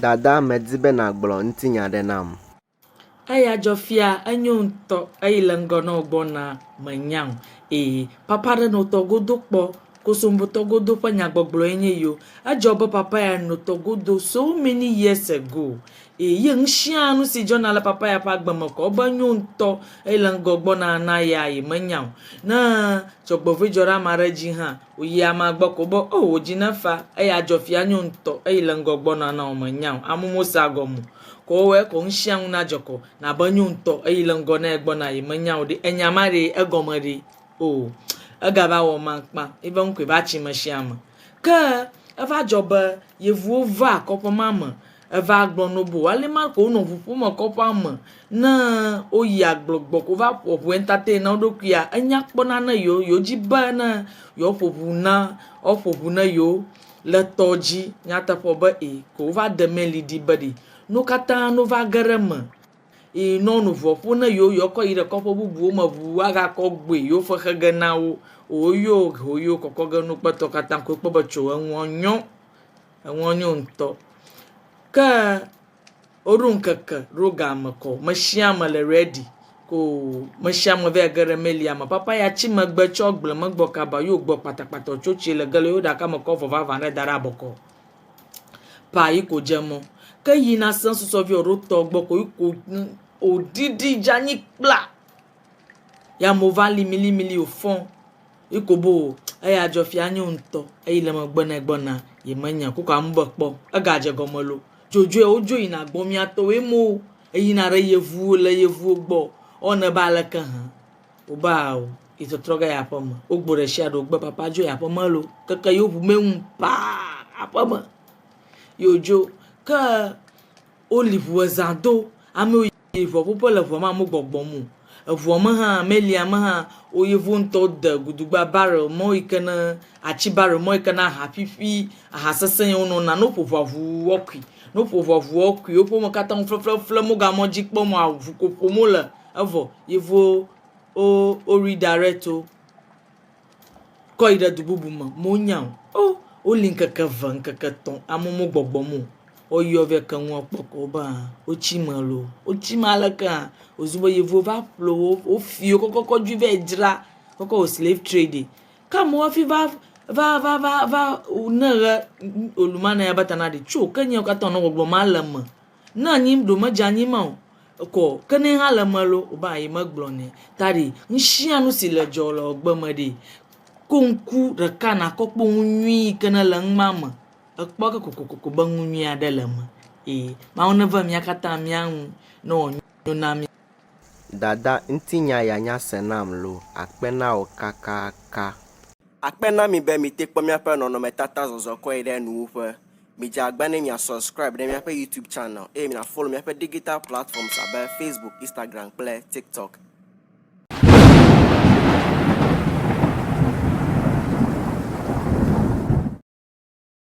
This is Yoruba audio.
Dada medzibe na gblɔ ŋutinya ɖe nam. Eya dzɔfia enyo ŋutɔ eye le ŋgɔ na wo gbɔna menyam. Papa ɖe nɔ tɔgodo kpɔ kosombo tɔgodo ƒe nyagbɔgblɔ nye yo. Edzɔ be papa ya nɔ tɔgodo so many years ago. Ye ŋusia nu si dzɔna le papa ya ƒe agbeme kɔ be nyo ŋutɔ eye le ŋgɔ gbɔna na ya menyam. Ne dzɔgbevɔ̃e dzɔ ɖe ame aɖe dzi hã wòyi ame gbɔ ko be o wò dzi ne fa eya dzɔfia nyo ŋutɔ eye le ŋgɔ gbɔna na wo menyam. Amumu sa gɔmu. Ko we ko ŋusia ŋu na dzɔkɔ na be nyo ŋutɔ eye le ŋgɔ na gbɔna menya o de enya ma de egɔme de o egava wɔ mankpa ebe ŋkɔe va tsi me sia me ke eva dzɔ be yevuwo va kɔƒe ma me eva gblɔ no bo ale ma ko no ʋuƒo me kɔƒea me ne o yi agblɔgbɔ ko va ƒoƒu entertain na ɖokuia enya kpɔna ne yo dzi be ne yo ƒoƒu na o ƒoƒu ne yo le tɔ dzi nyateƒe be ko va de meli di be di no katã no va ge ɖe me no no ʋuƒo ne yo kɔ yi ɖe kɔƒe bubuwo me ʋu aga kɔ gbe yo fe xe ge na wo oyo kɔkɔ ge no kpetɔ katã ko kpɔ be tso eŋua nyo ŋutɔ ke oɖo ŋkeke ɖo game kɔ mesiame le ready ko mesiame va ge ɖe melia me papa ya tsi megbe tsɔ gble megbɔ kaba yo gbɔ kpatakpata tso tsi le ge le yo ɖaka me kɔ vɔva va ne da ɖe abɔkɔ pa yi ko dze mɔ ke yina se susɔvi oɖo tɔ gbɔ ko odidi dzanyi kpla ya mo va limili o fɔn iko bo eya dzɔfia nyo ŋutɔ eye le megbe na gbɔna menya ko ka mbe kpɔ ega dze gɔme lo dzodzo wo dzo yina gbɔ mia to we mo eyina ɖe yevuwo le yevuwo gbɔ one ba le ke hã o ba o itotrɔ ge ya ƒe me o gbo ɖe sia ɖo gbe papa dzo ya ƒe me lo keke yo ʋu me ŋu pa aƒe me yo dzo ke oli ʋu eza do ame yi ʋuƒoƒe le ʋua ma mo gbɔgbɔ mo eʋua me hã melia me hã o yevu ŋutɔ de gudugba barrel mo yi ke ne atsi barrel mo yi ke na aha ƒiƒi aha sese ye wono na no ƒoʋua ʋuwo kui no ƒoʋua ʋuwo kui wo ƒome katã flefle mo ga mo dzi kpɔ mo aʋu ko ƒo mo le evɔ yevu o redirect o kɔ yi ɖe du bubu me mo nya o li ŋkeke 2 ŋkeke 3 ame mo gbɔgbɔ mo o yɔ ve ke ŋua kpɔ ko ba o tsi me lo o tsi me aleke o zu be yevu va ƒlo o fi o kɔkɔ dzi ve dzra kɔkɔ o slave trade ka mo fi va ne oluma na ya batana de tso ke nye ka tono gbɔgbɔ ma le me na nyi do me dza ma o ko ke ne ha le me lo o ba yi me gblɔ ne tari nsia nu si le dzɔ le ogbe me de konku ɖeka na kɔkpɔ nyui ke ne le ŋma me ekpɔ ke kokoko be nyui aɖe le me mawo ne ve mia katã mia ŋu no nyo na mi Dada ŋutinya ya nya se nam lo akpe na wo kakaka akpe na mi be mi te kpɔ miaƒe nɔnɔmetata zɔzɔ kɔ yi ɖe nuwuƒe mi dze agba ne mia subscribe ɖe miaƒe YouTube channel eye mina follow miaƒe digital platforms abe Facebook, Instagram kple TikTok.